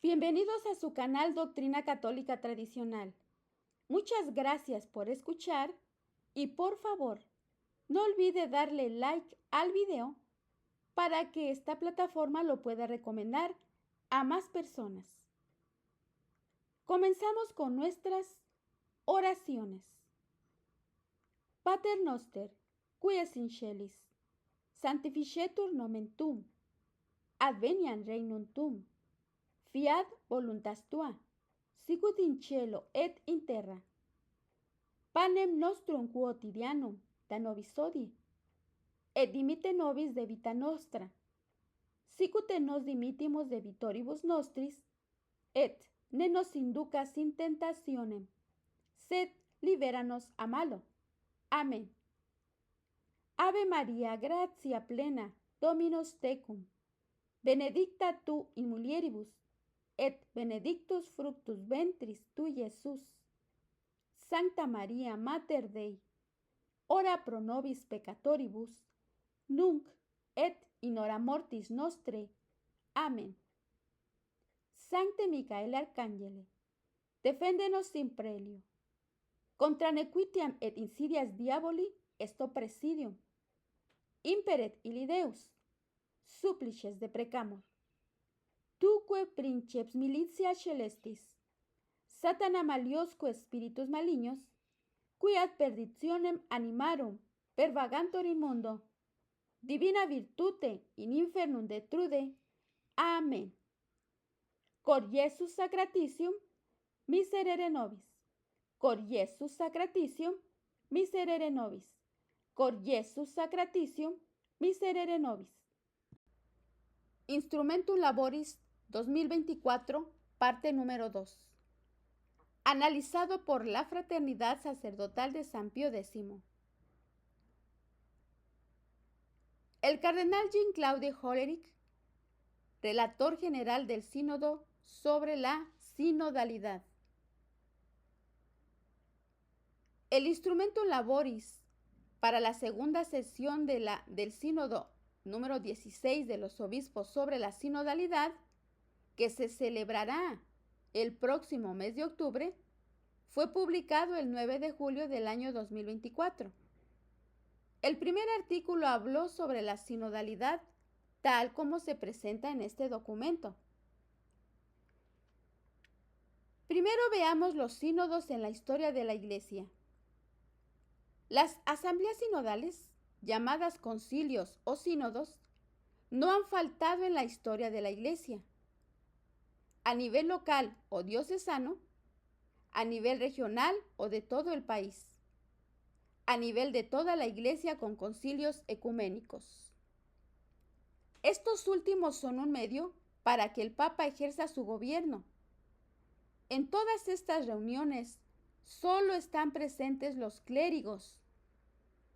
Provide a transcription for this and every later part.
Bienvenidos a su canal Doctrina Católica Tradicional. Muchas gracias por escuchar y por favor, no olvide darle like al video para que esta plataforma lo pueda recomendar a más personas. Comenzamos con nuestras oraciones. Pater noster, qui es in celis, sanctificetur nomen tuum, adveniat regnum tuum, fiat voluntas tua, sicut in cielo et in terra. Panem nostrum quotidianum da nobis hodie, et dimitte nobis debita nostra, sicut nos dimittimus debitoribus nostris, et ne nos inducas in tentationem, sed libera nos a malo. Amén. Ave Maria, gratia plena, Dominus tecum, benedicta tu in mulieribus, et benedictus fructus ventris tui, Iesus. Sancta Maria, Mater Dei, ora pro nobis peccatoribus, nunc et in hora mortis nostrae. Amén. Sancte Michael Arcangele, defende-nos in prelio. Contra nequitiam et insidias diaboli esto presidium. Imperet illi Deus, supplices deprecamur. Tuque princeps militia celestis, Satana maliosque spiritus malignos, qui ad perditionem animarum pervagantur in mundo, divina virtute in infernum detrude. Amén. Cor Iesus sacratitium, miserere nobis. Cor Iesus sacratitium, miserere nobis. Cor Iesus sacratitium, miserere nobis. Instrumentum Laboris 2024, parte número 2. Analizado por la Fraternidad Sacerdotal de San Pío X. El cardenal Jean-Claude Hollerich, relator general del Sínodo sobre la sinodalidad. El Instrumentum Laboris para la segunda sesión del Sínodo número 16 de los obispos sobre la sinodalidad, que se celebrará el próximo mes de octubre, fue publicado el 9 de julio del año 2024. El primer artículo habló sobre la sinodalidad tal como se presenta en este documento. Primero veamos los sínodos en la historia de la Iglesia. Las asambleas sinodales, llamadas concilios o sínodos, no han faltado en la historia de la Iglesia. A nivel local o diocesano, a nivel regional o de todo el país, a nivel de toda la Iglesia con concilios ecuménicos. Estos últimos son un medio para que el Papa ejerza su gobierno. En todas estas reuniones solo están presentes los clérigos.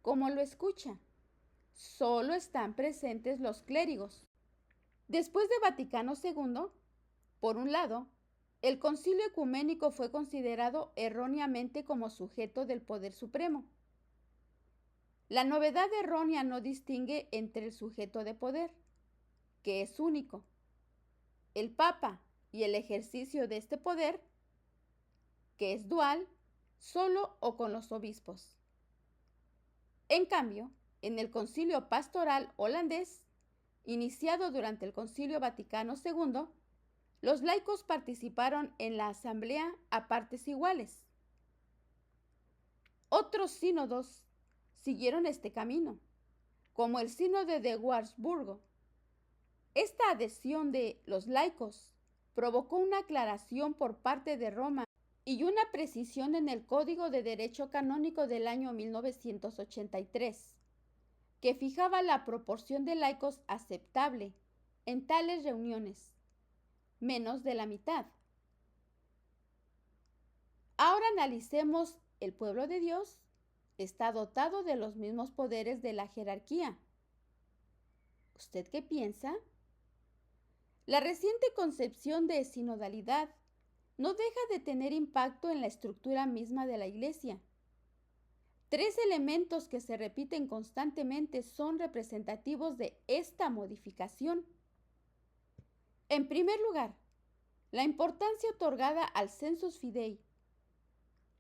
¿Cómo lo escucha? Solo están presentes los clérigos. Después de Vaticano II, por un lado, el Concilio Ecuménico fue considerado erróneamente como sujeto del poder supremo. La novedad errónea no distingue entre el sujeto de poder, que es único, el Papa, y el ejercicio de este poder, que es dual, solo o con los obispos. En cambio, en el Concilio Pastoral holandés, iniciado durante el Concilio Vaticano II, los laicos participaron en la asamblea a partes iguales. Otros sínodos siguieron este camino, como el sínodo de Wurzburgo. Esta adhesión de los laicos provocó una aclaración por parte de Roma y una precisión en el Código de Derecho Canónico del año 1983, que fijaba la proporción de laicos aceptable en tales reuniones, menos de la mitad. Ahora analicemos: el pueblo de Dios está dotado de los mismos poderes de la jerarquía. ¿Usted qué piensa? La reciente concepción de sinodalidad no deja de tener impacto en la estructura misma de la Iglesia. Tres elementos que se repiten constantemente son representativos de esta modificación. En primer lugar, la importancia otorgada al sensus fidei.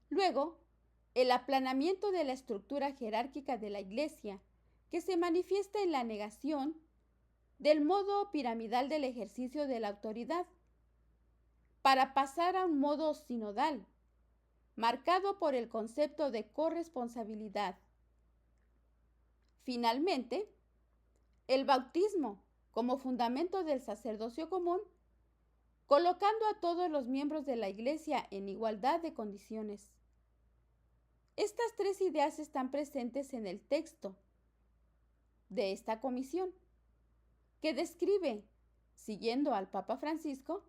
Luego, el aplanamiento de la estructura jerárquica de la Iglesia, que se manifiesta en la negación del modo piramidal del ejercicio de la autoridad, para pasar a un modo sinodal, marcado por el concepto de corresponsabilidad. Finalmente, el bautismo como fundamento del sacerdocio común, colocando a todos los miembros de la Iglesia en igualdad de condiciones. Estas tres ideas están presentes en el texto de esta comisión, que describe, siguiendo al Papa Francisco,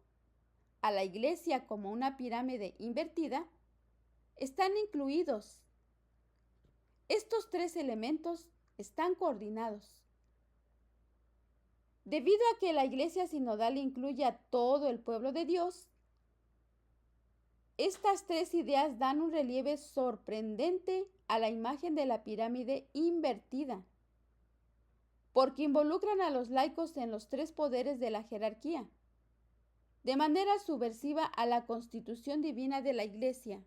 a la Iglesia como una pirámide invertida. Están incluidos. Estos tres elementos están coordinados. Debido a que la Iglesia sinodal incluye a todo el pueblo de Dios, estas tres ideas dan un relieve sorprendente a la imagen de la pirámide invertida, porque involucran a los laicos en los tres poderes de la jerarquía, de manera subversiva a la constitución divina de la Iglesia.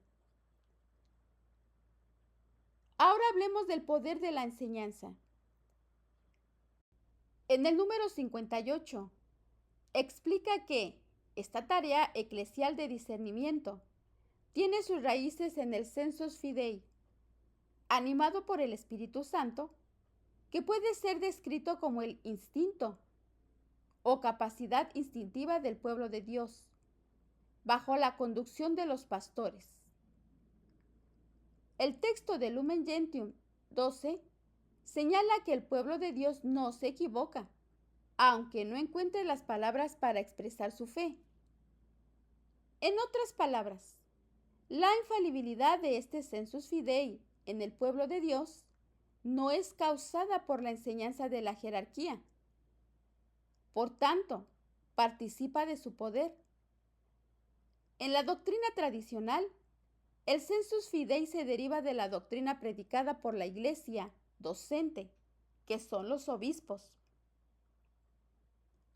Ahora hablemos del poder de la enseñanza. En el número 58, explica que esta tarea eclesial de discernimiento tiene sus raíces en el sensus fidei, animado por el Espíritu Santo, que puede ser descrito como el instinto o capacidad instintiva del pueblo de Dios, bajo la conducción de los pastores. El texto de Lumen Gentium 12 señala que el pueblo de Dios no se equivoca, aunque no encuentre las palabras para expresar su fe. En otras palabras, la infalibilidad de este sensus fidei en el pueblo de Dios no es causada por la enseñanza de la jerarquía. Por tanto, participa de su poder. En la doctrina tradicional, el sensus fidei se deriva de la doctrina predicada por la Iglesia docente, que son los obispos.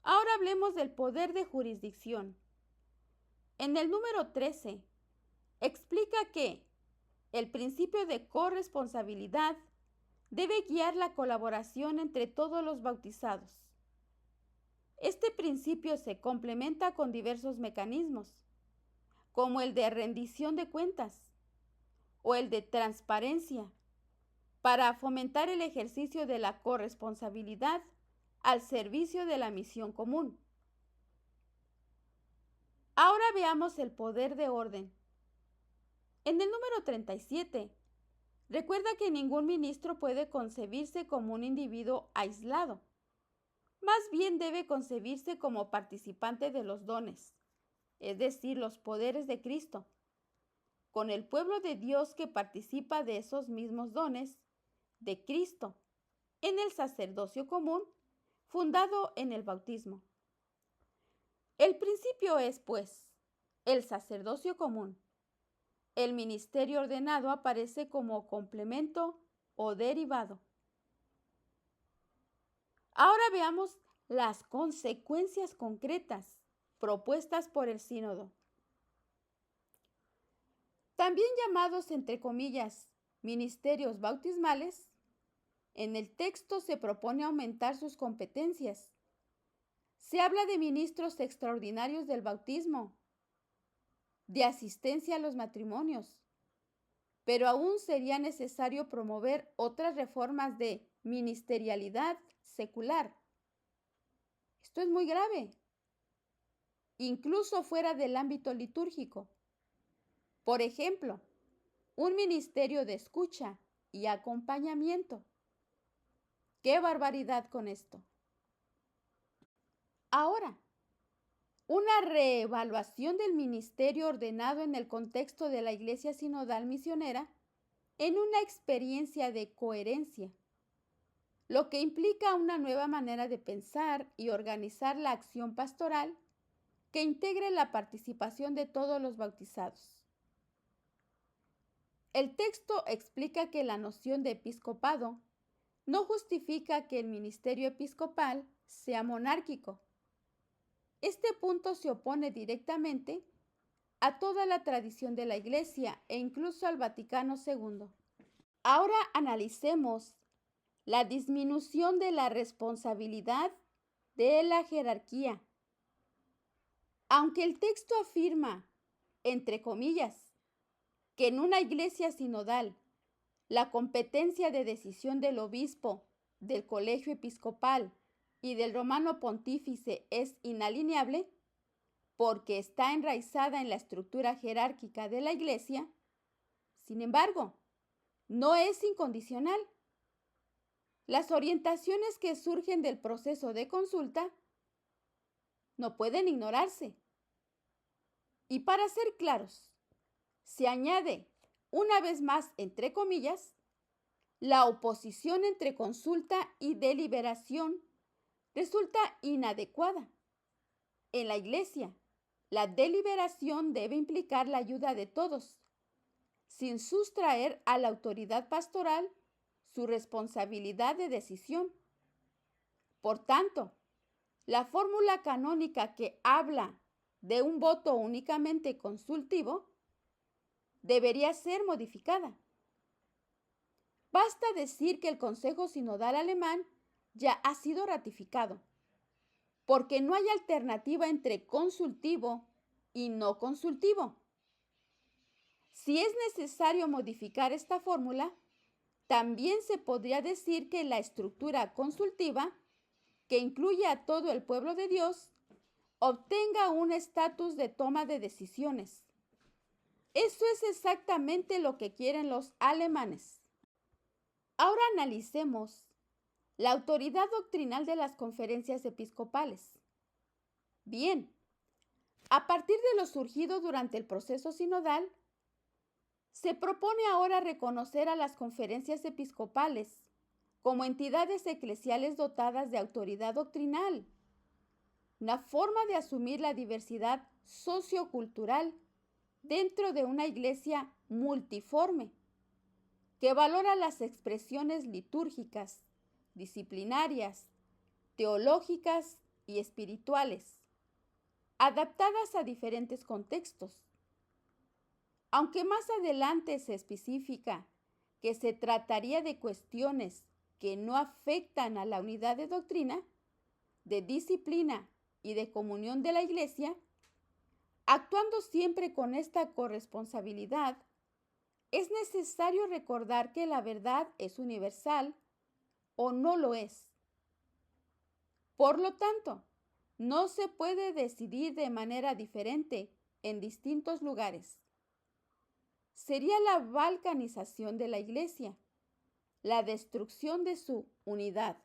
Ahora hablemos del poder de jurisdicción. En el número 13, explica que el principio de corresponsabilidad debe guiar la colaboración entre todos los bautizados. Este principio se complementa con diversos mecanismos, como el de rendición de cuentas o el de transparencia, para fomentar el ejercicio de la corresponsabilidad al servicio de la misión común. Ahora veamos el poder de orden. En el número 37, recuerda que ningún ministro puede concebirse como un individuo aislado. Más bien debe concebirse como participante de los dones, es decir, los poderes de Cristo, con el pueblo de Dios que participa de esos mismos dones de Cristo en el sacerdocio común fundado en el bautismo. El principio es, pues, el sacerdocio común. El ministerio ordenado aparece como complemento o derivado. Ahora veamos las consecuencias concretas propuestas por el sínodo. También llamados, entre comillas, ministerios bautismales, en el texto se propone aumentar sus competencias. Se habla de ministros extraordinarios del bautismo, de asistencia a los matrimonios, pero aún sería necesario promover otras reformas de ministerialidad secular. Esto es muy grave, incluso fuera del ámbito litúrgico. Por ejemplo, un ministerio de escucha y acompañamiento. ¡Qué barbaridad con esto! Ahora, una reevaluación del ministerio ordenado en el contexto de la Iglesia Sinodal Misionera en una experiencia de coherencia, lo que implica una nueva manera de pensar y organizar la acción pastoral que integre la participación de todos los bautizados. El texto explica que la noción de episcopado no justifica que el ministerio episcopal sea monárquico. Este punto se opone directamente a toda la tradición de la Iglesia e incluso al Vaticano II. Ahora analicemos la disminución de la responsabilidad de la jerarquía. Aunque el texto afirma, entre comillas, que en una iglesia sinodal la competencia de decisión del obispo, del colegio episcopal y del romano pontífice es inalienable, porque está enraizada en la estructura jerárquica de la iglesia, sin embargo, no es incondicional. Las orientaciones que surgen del proceso de consulta no pueden ignorarse. Y para ser claros, se añade, una vez más, entre comillas, la oposición entre consulta y deliberación resulta inadecuada. En la Iglesia, la deliberación debe implicar la ayuda de todos, sin sustraer a la autoridad pastoral su responsabilidad de decisión. Por tanto, la fórmula canónica que habla de un voto únicamente consultivo debería ser modificada. Basta decir que el Consejo Sinodal Alemán ya ha sido ratificado, porque no hay alternativa entre consultivo y no consultivo. Si es necesario modificar esta fórmula, también se podría decir que la estructura consultiva, que incluye a todo el pueblo de Dios, obtenga un estatus de toma de decisiones. Eso es exactamente lo que quieren los alemanes. Ahora analicemos la autoridad doctrinal de las conferencias episcopales. Bien, a partir de lo surgido durante el proceso sinodal, se propone ahora reconocer a las conferencias episcopales como entidades eclesiales dotadas de autoridad doctrinal, una forma de asumir la diversidad sociocultural dentro de una iglesia multiforme, que valora las expresiones litúrgicas, disciplinarias, teológicas y espirituales, adaptadas a diferentes contextos. Aunque más adelante se especifica que se trataría de cuestiones que no afectan a la unidad de doctrina, de disciplina y de comunión de la Iglesia, actuando siempre con esta corresponsabilidad, es necesario recordar que la verdad es universal o no lo es. Por lo tanto, no se puede decidir de manera diferente en distintos lugares. Sería la balcanización de la Iglesia, la destrucción de su unidad.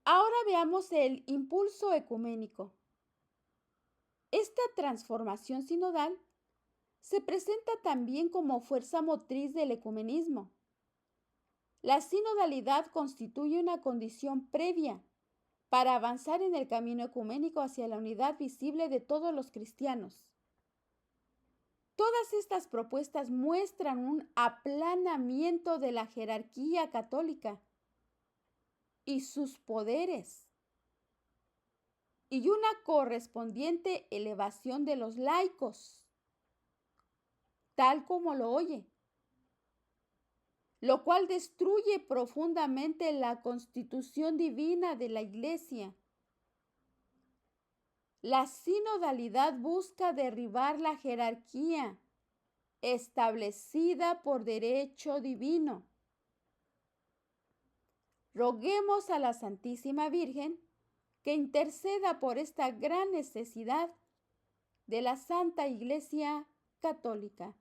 Ahora veamos el impulso ecuménico. Esta transformación sinodal se presenta también como fuerza motriz del ecumenismo. La sinodalidad constituye una condición previa para avanzar en el camino ecuménico hacia la unidad visible de todos los cristianos. Todas estas propuestas muestran un aplanamiento de la jerarquía católica y sus poderes, y una correspondiente elevación de los laicos, tal como lo oye, lo cual destruye profundamente la constitución divina de la Iglesia. La sinodalidad busca derribar la jerarquía establecida por derecho divino. Roguemos a la Santísima Virgen que interceda por esta gran necesidad de la Santa Iglesia Católica.